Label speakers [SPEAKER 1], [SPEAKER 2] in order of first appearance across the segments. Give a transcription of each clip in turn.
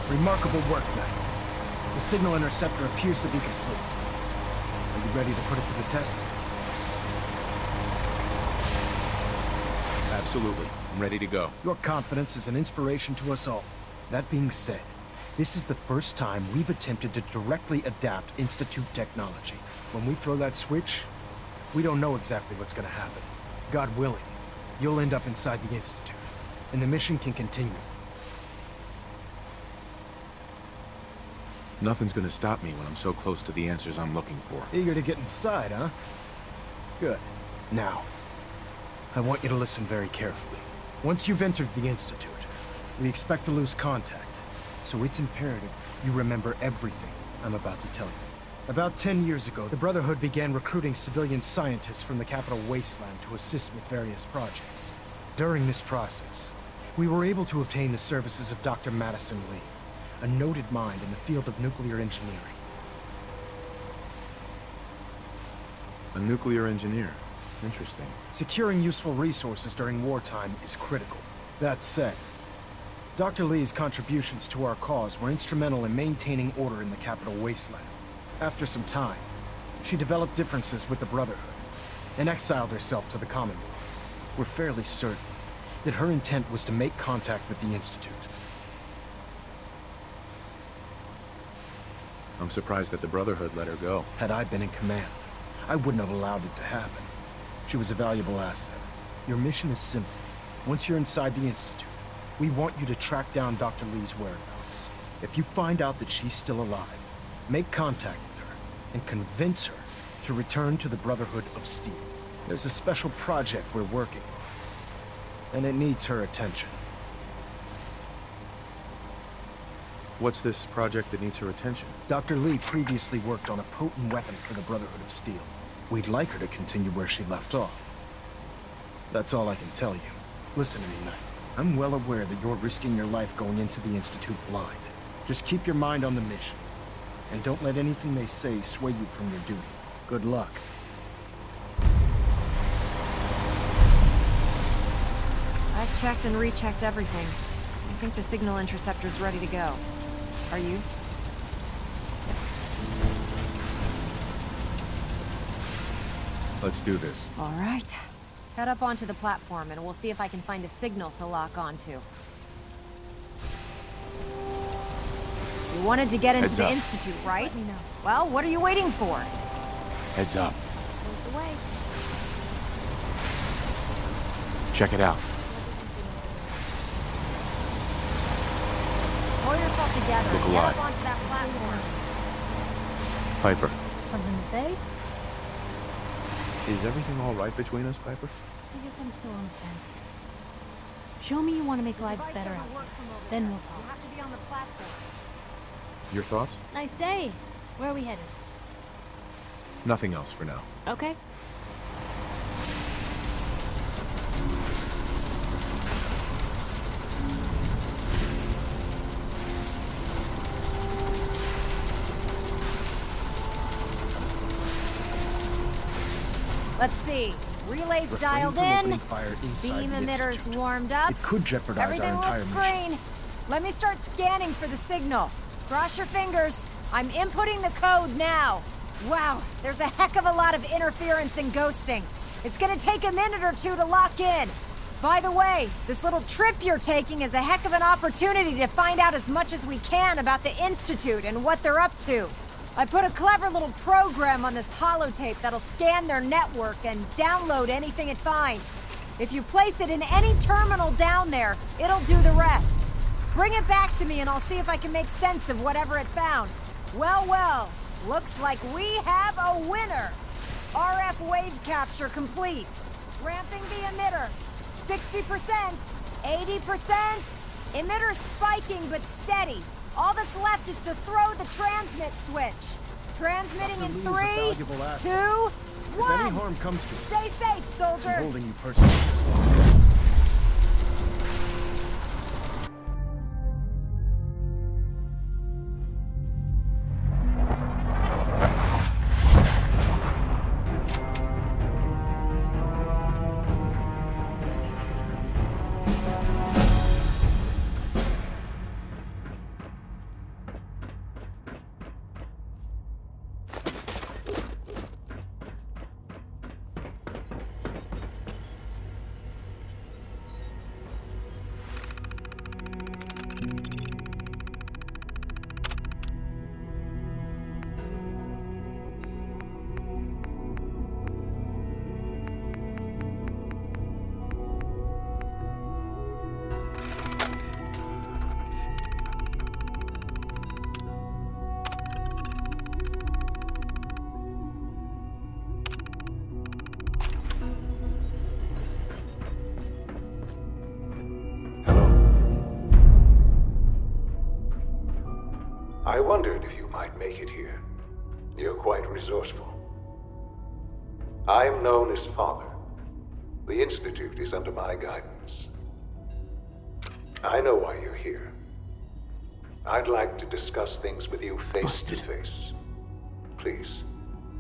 [SPEAKER 1] Remarkable work, Knight. The signal interceptor appears to be complete. Are you ready to put it to the test?
[SPEAKER 2] Absolutely. I'm ready to go.
[SPEAKER 1] Your confidence is an inspiration to us all. That being said, this is the first time we've attempted to directly adapt Institute technology. When we throw that switch, we don't know exactly what's gonna happen. God willing, you'll end up inside the Institute, and the mission can continue.
[SPEAKER 2] Nothing's gonna stop me when I'm so close to the answers I'm looking for.
[SPEAKER 1] Eager to get inside, huh? Good. Now, I want you to listen very carefully. Once you've entered the Institute, we expect to lose contact. So it's imperative you remember everything I'm about to tell you. About 10 years ago, the Brotherhood began recruiting civilian scientists from the capital wasteland to assist with various projects. During this process, we were able to obtain the services of Dr. Madison Lee, a noted mind in the field of nuclear engineering.
[SPEAKER 2] A nuclear engineer. Interesting.
[SPEAKER 1] Securing useful resources during wartime is critical. That said, Dr. Lee's contributions to our cause were instrumental in maintaining order in the capital wasteland. After some time, she developed differences with the Brotherhood and exiled herself to the Commonwealth. We're fairly certain that her intent was to make contact with the Institute.
[SPEAKER 2] I'm surprised that the Brotherhood let her go.
[SPEAKER 1] Had I been in command, I wouldn't have allowed it to happen. She was a valuable asset. Your mission is simple. Once you're inside the Institute, we want you to track down Dr. Lee's whereabouts. If you find out that she's still alive, make contact with her and convince her to return to the Brotherhood of Steel. There's a special project we're working on, and it needs her attention.
[SPEAKER 2] What's this project that needs her attention?
[SPEAKER 1] Dr. Lee previously worked on a potent weapon for the Brotherhood of Steel. We'd like her to continue where she left off. That's all I can tell you. Listen to me, Knight. I'm well aware that you're risking your life going into the Institute blind. Just keep your mind on the mission. And don't let anything they say sway you from your duty. Good luck.
[SPEAKER 3] I've checked and rechecked everything. I think the signal interceptor's ready to go. Are you?
[SPEAKER 2] Let's do this.
[SPEAKER 3] All right. Head up onto the platform and we'll see if I can find a signal to lock onto. You wanted to get into
[SPEAKER 2] Heads
[SPEAKER 3] the
[SPEAKER 2] up.
[SPEAKER 3] Institute, right? Well, what are you waiting for?
[SPEAKER 2] Heads up.
[SPEAKER 3] Lead the way.
[SPEAKER 2] Check it out.
[SPEAKER 3] Pull yourself together
[SPEAKER 2] Look
[SPEAKER 3] and get
[SPEAKER 2] alive.
[SPEAKER 3] up onto that platform.
[SPEAKER 2] Piper.
[SPEAKER 4] Something to say?
[SPEAKER 2] Is everything all right between us, Piper?
[SPEAKER 4] I guess I'm still on the fence. Show me you want to make lives better out there. Then we'll talk.
[SPEAKER 3] You have to be on the platform.
[SPEAKER 2] Your thoughts?
[SPEAKER 4] Nice day. Where are we headed?
[SPEAKER 2] Nothing else for now.
[SPEAKER 4] Okay.
[SPEAKER 3] Let's see. Relays
[SPEAKER 1] Refrain
[SPEAKER 3] dialed
[SPEAKER 1] from
[SPEAKER 3] in.
[SPEAKER 1] opening fire inside
[SPEAKER 3] Beam
[SPEAKER 1] the
[SPEAKER 3] emitters
[SPEAKER 1] Institute.
[SPEAKER 3] warmed up.
[SPEAKER 1] It could jeopardize
[SPEAKER 3] Everything
[SPEAKER 1] our entire
[SPEAKER 3] looks
[SPEAKER 1] mission.
[SPEAKER 3] green. Let me start scanning for the signal. Cross your fingers. I'm inputting the code now. Wow, there's a heck of a lot of interference and ghosting. It's gonna take a minute or two to lock in. By the way, this little trip you're taking is a heck of an opportunity to find out as much as we can about the Institute and what they're up to. I put a clever little program on this holotape that'll scan their network and download anything it finds. If you place it in any terminal down there, it'll do the rest. Bring it back to me and I'll see if I can make sense of whatever it found. Well, well, looks like we have a winner. RF wave capture complete. Ramping the emitter. 60%, 80%. Emitter spiking but steady. All that's left is to throw the transmit switch. Transmitting in
[SPEAKER 1] Dr. Lee is a
[SPEAKER 3] 3,
[SPEAKER 1] valuable asset.
[SPEAKER 3] 2,
[SPEAKER 1] If
[SPEAKER 3] 1.
[SPEAKER 1] any harm comes to it,
[SPEAKER 3] Stay safe,
[SPEAKER 1] I'm
[SPEAKER 3] soldier.
[SPEAKER 1] holding you personally responsible.
[SPEAKER 5] I wondered if you might make it here. You're quite resourceful. I'm known as Father. The Institute is under my guidance. I know why you're here. I'd like to discuss things with you face to face. Please,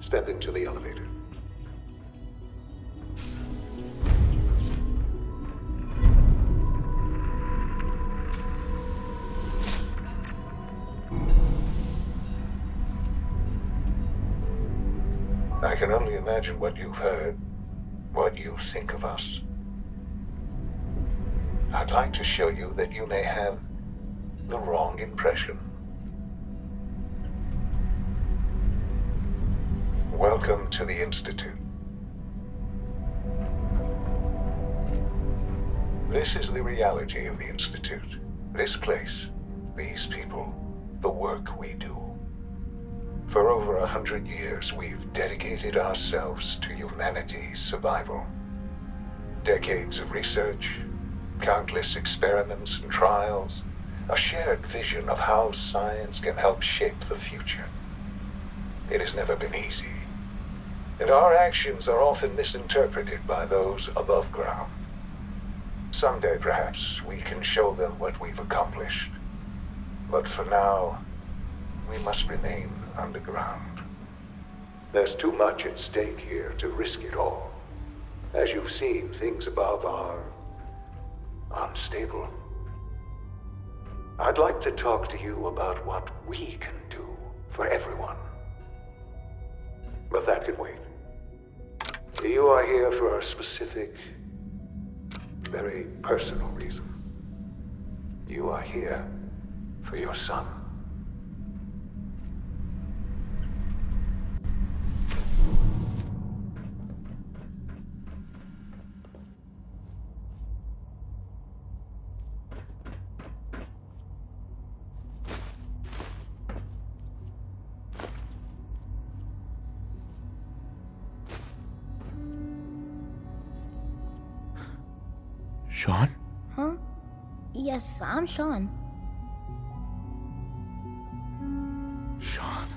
[SPEAKER 5] step into the elevator. I can only imagine what you've heard, what you think of us. I'd like to show you that you may have the wrong impression. Welcome to the Institute. This is the reality of the Institute. This place, these people, the work we do. For over 100 years, we've dedicated ourselves to humanity's survival. Decades of research, countless experiments and trials, a shared vision of how science can help shape the future. It has never been easy, and our actions are often misinterpreted by those above ground. Someday, perhaps, we can show them what we've accomplished. But for now, we must remain underground. There's too much at stake here to risk it all. As you've seen, things above are unstable. I'd like to talk to you about what we can do for everyone. But that can wait. You are here for a specific, very personal reason. You are here for your son.
[SPEAKER 2] Sean?
[SPEAKER 6] Huh? Yes, I'm Sean.
[SPEAKER 2] Sean?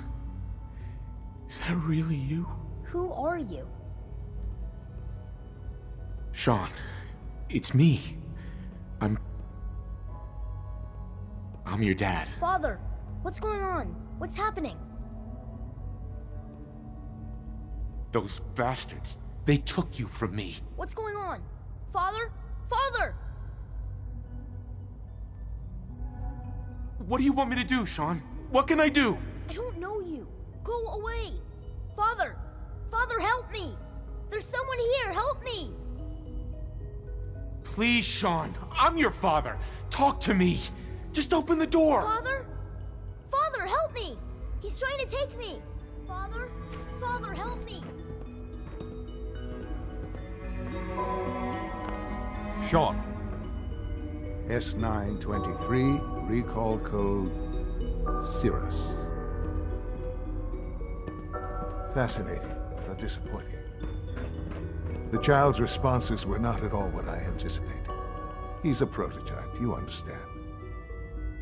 [SPEAKER 2] Is that really you?
[SPEAKER 6] Who are you?
[SPEAKER 2] Sean, it's me. I'm your dad.
[SPEAKER 6] Father, what's going on? What's happening?
[SPEAKER 2] Those bastards, they took you from me.
[SPEAKER 6] What's going on? Father? Father!
[SPEAKER 2] What do you want me to do, Sean? What can I do?
[SPEAKER 6] I don't know you. Go away. Father! Father, help me! There's someone here, help me!
[SPEAKER 2] Please, Sean. I'm your father. Talk to me. Just open the door.
[SPEAKER 6] Father? Father, help me! He's trying to take me! Father? Father, help me!
[SPEAKER 7] Sean. S923, recall code Cirrus. Fascinating, but disappointing. The child's responses were not at all what I anticipated. He's a prototype, you understand.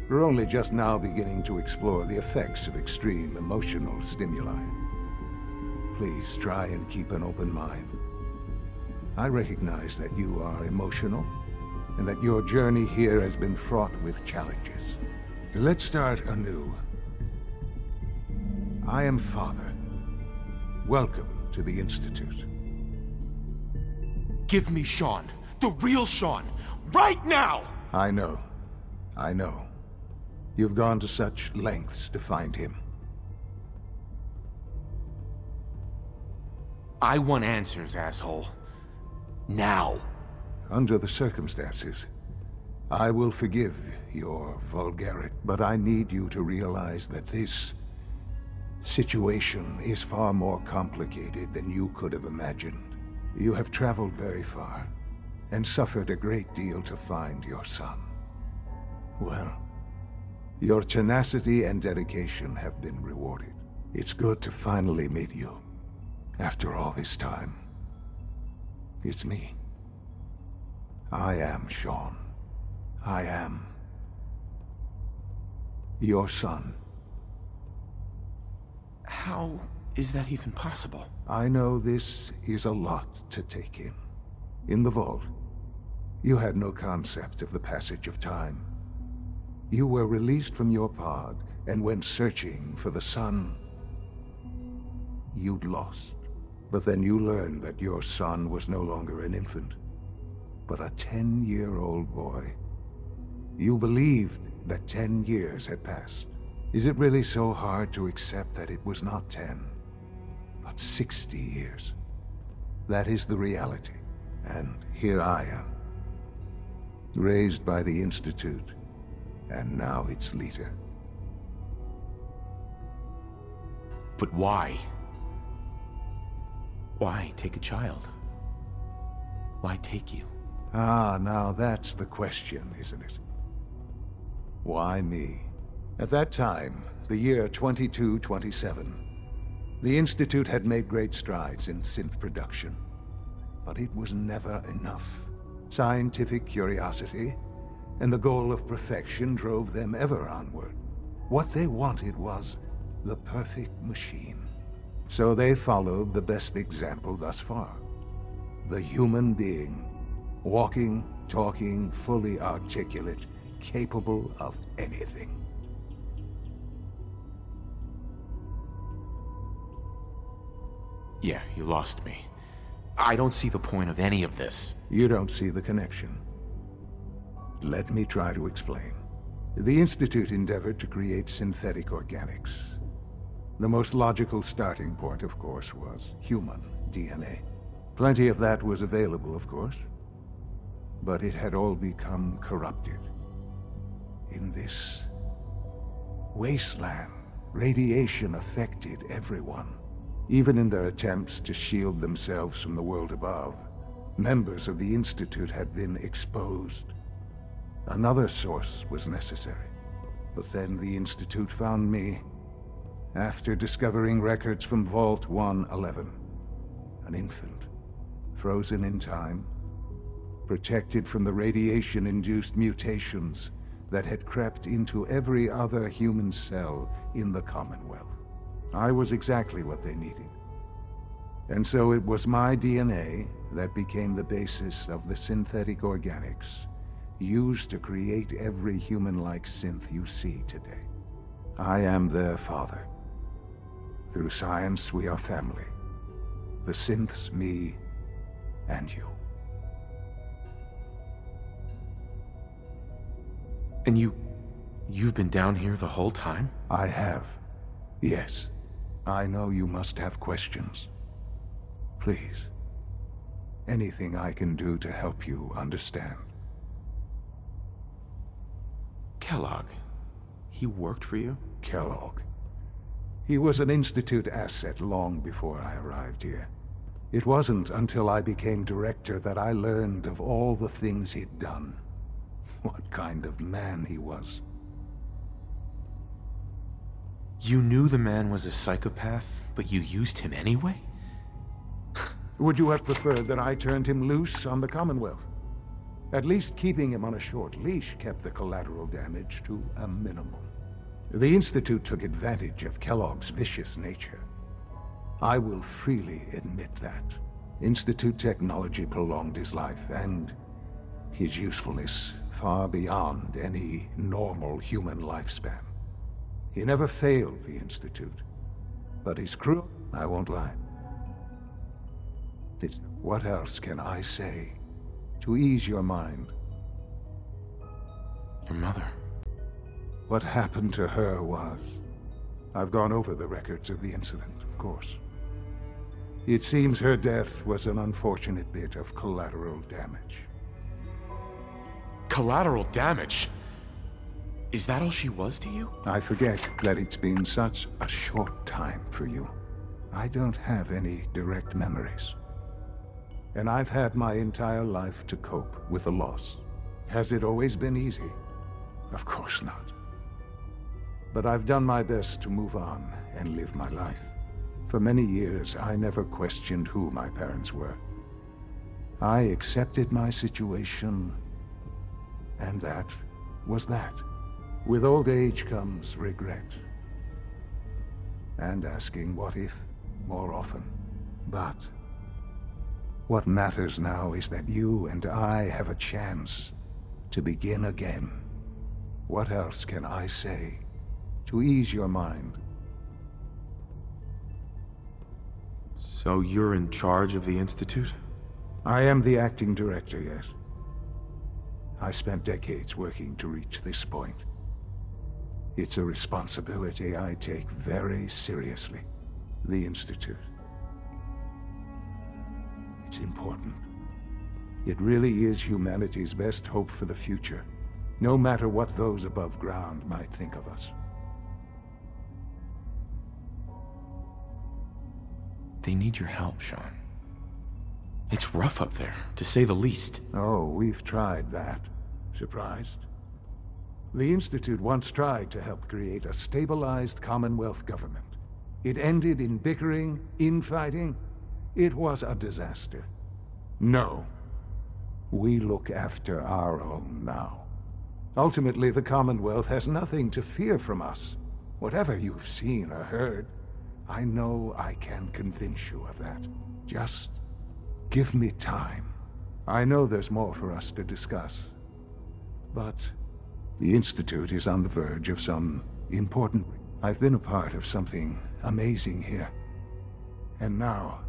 [SPEAKER 7] We're only just now beginning to explore the effects of extreme emotional stimuli. Please try and keep an open mind. I recognize that you are emotional, and that your journey here has been fraught with challenges. Let's start anew. I am Father. Welcome to the Institute.
[SPEAKER 2] Give me Sean. The real Sean. Right now!
[SPEAKER 7] I know. You've gone to such lengths to find him.
[SPEAKER 2] I want answers, asshole. Now.
[SPEAKER 7] Under the circumstances, I will forgive your vulgarity, but I need you to realize that this situation is far more complicated than you could have imagined. You have traveled very far, and suffered a great deal to find your son. Well, your tenacity and dedication have been rewarded. It's good to finally meet you, after all this time. It's me. I am Sean. I am your son,
[SPEAKER 2] How is that even possible?
[SPEAKER 7] I know this is a lot to take in. In the vault, you had no concept of the passage of time. You were released from your pod and went searching for the sun. You'd lost. But then you learned that your son was no longer an infant, but a 10-year-old boy. You believed that 10 years had passed. Is it really so hard to accept that it was not 10, but 60 years? That is the reality. And here I am, raised by the Institute, and now its leader.
[SPEAKER 2] But why? Why take a child? Why take you?
[SPEAKER 7] Ah, now that's the question, isn't it? Why me? At that time, the year 2227, the Institute had made great strides in synth production. But it was never enough. Scientific curiosity and the goal of perfection drove them ever onward. What they wanted was the perfect machine. So they followed the best example thus far. The human being. Walking, talking, fully articulate, capable of anything.
[SPEAKER 2] Yeah, you lost me. I don't see the point of any of this.
[SPEAKER 7] You don't see the connection. Let me try to explain. The Institute endeavored to create synthetic organics. The most logical starting point, of course, was human DNA. Plenty of that was available, of course. But it had all become corrupted. In this wasteland, radiation affected everyone. Even in their attempts to shield themselves from the world above, members of the Institute had been exposed. Another source was necessary. But then the Institute found me, after discovering records from Vault 111. An infant, frozen in time, protected from the radiation-induced mutations that had crept into every other human cell in the Commonwealth. I was exactly what they needed. And so it was my DNA that became the basis of the synthetic organics used to create every human-like synth you see today. I am their father. Through science, we are family. The synths, me, and you.
[SPEAKER 2] And you've been down here the whole time?
[SPEAKER 7] I have. Yes. I know you must have questions. Please. Anything I can do to help you understand.
[SPEAKER 2] Kellogg. He worked for you?
[SPEAKER 7] Kellogg. He was an Institute asset long before I arrived here. It wasn't until I became director that I learned of all the things he'd done. What kind of man he was.
[SPEAKER 2] You knew the man was a psychopath, but you used him anyway?
[SPEAKER 7] Would you have preferred that I turned him loose on the Commonwealth? At least keeping him on a short leash kept the collateral damage to a minimum. The Institute took advantage of Kellogg's vicious nature. I will freely admit that. Institute technology prolonged his life, and his usefulness far beyond any normal human lifespan. He never failed the Institute, but his crew, I won't lie. What else can I say to ease your mind?
[SPEAKER 2] Your mother.
[SPEAKER 7] What happened to her was... I've gone over the records of the incident, of course. It seems her death was an unfortunate bit of collateral damage.
[SPEAKER 2] Collateral damage? Is that all she was to you?
[SPEAKER 7] I forget that it's been such a short time for you. I don't have any direct memories. And I've had my entire life to cope with the loss. Has it always been easy? Of course not. But I've done my best to move on and live my life. For many years, I never questioned who my parents were. I accepted my situation, and that was that. With old age comes regret. and asking what if more often. But what matters now is that you and I have a chance to begin again. What else can I say to ease your mind?
[SPEAKER 2] So you're in charge of the Institute?
[SPEAKER 7] I am the acting director, yes. I spent decades working to reach this point. It's a responsibility I take very seriously. The Institute. It's important. It really is humanity's best hope for the future, no matter what those above ground might think of us.
[SPEAKER 2] They need your help, Sean. It's rough up there, to say the least.
[SPEAKER 7] Oh, we've tried that. Surprised? The Institute once tried to help create a stabilized Commonwealth government. It ended in bickering, infighting. It was a disaster. No. We look after our own now. Ultimately, the Commonwealth has nothing to fear from us. Whatever you've seen or heard, I know I can convince you of that. Just give me time. I know there's more for us to discuss. But the Institute is on the verge of some important... I've been a part of something amazing here. And now,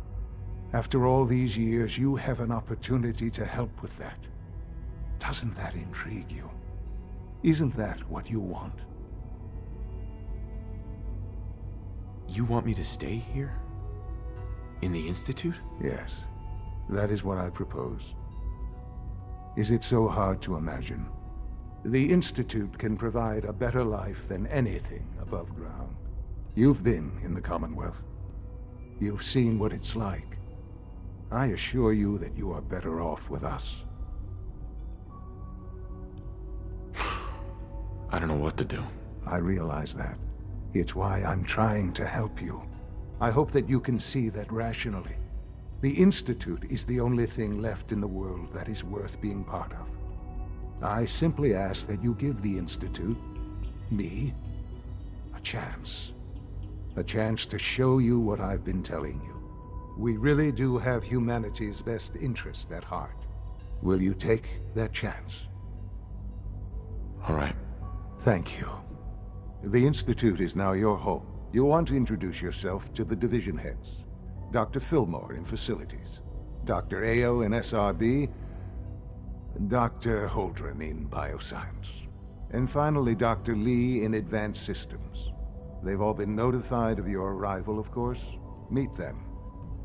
[SPEAKER 7] after all these years, you have an opportunity to help with that. Doesn't that intrigue you? Isn't that what you want?
[SPEAKER 2] You want me to stay here? In the Institute?
[SPEAKER 7] Yes, that is what I propose. Is it so hard to imagine? The Institute can provide a better life than anything above ground. You've been in the Commonwealth. You've seen what it's like. I assure you that you are better off with us.
[SPEAKER 2] I don't know what to do.
[SPEAKER 7] I realize that. It's why I'm trying to help you. I hope that you can see that rationally. The Institute is the only thing left in the world that is worth being part of. I simply ask that you give the Institute, me, a chance. A chance to show you what I've been telling you. We really do have humanity's best interest at heart. Will you take that chance?
[SPEAKER 2] All right.
[SPEAKER 7] Thank you. The Institute is now your home. You'll want to introduce yourself to the division heads. Dr. Fillmore in Facilities, Dr. Ayo in SRB, Dr. Holdren in Bioscience, and finally Dr. Lee in Advanced Systems. They've all been notified of your arrival, of course. Meet them,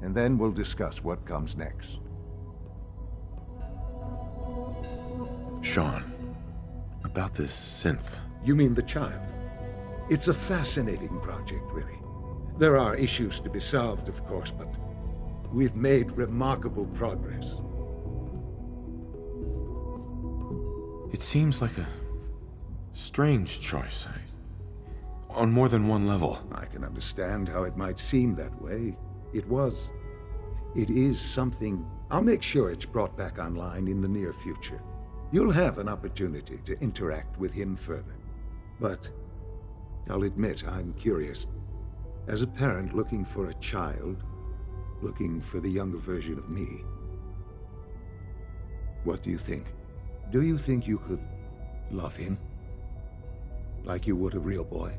[SPEAKER 7] and then we'll discuss what comes next.
[SPEAKER 2] Sean, about this synth.
[SPEAKER 7] You mean the child? It's a fascinating project, really. There are issues to be solved, of course, but we've made remarkable progress.
[SPEAKER 2] It seems like a strange choice. On more than one level.
[SPEAKER 7] I can understand how it might seem that way. It is something. I'll make sure it's brought back online in the near future. You'll have an opportunity to interact with him further. But I'll admit I'm curious. As a parent looking for a child, looking for the younger version of me, what do you think? Do you think you could love him? Like you would a real boy?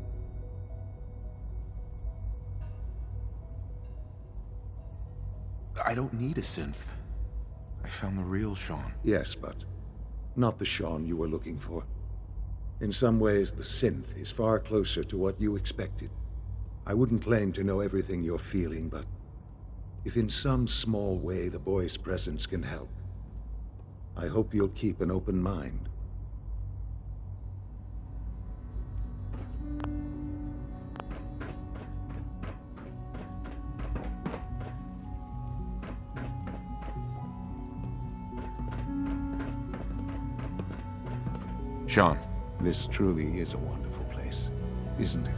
[SPEAKER 2] I don't need a synth. I found the real Sean.
[SPEAKER 7] Yes, but not the Sean you were looking for. In some ways, the synth is far closer to what you expected. I wouldn't claim to know everything you're feeling, but if in some small way the boy's presence can help, I hope you'll keep an open mind.
[SPEAKER 2] Sean.
[SPEAKER 7] This truly is a wonderful place, isn't it?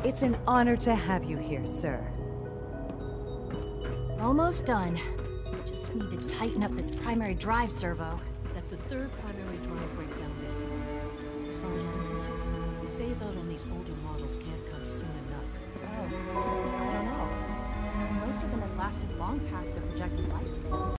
[SPEAKER 8] It's an honor to have you here, sir.
[SPEAKER 4] Almost done. Just need to tighten up this primary drive servo.
[SPEAKER 9] That's the third primary drive breakdown this month. As far as I'm concerned, the phase-out on these older models can't come soon enough.
[SPEAKER 4] Oh, I don't know. Most of them have lasted long past their projected lifespans.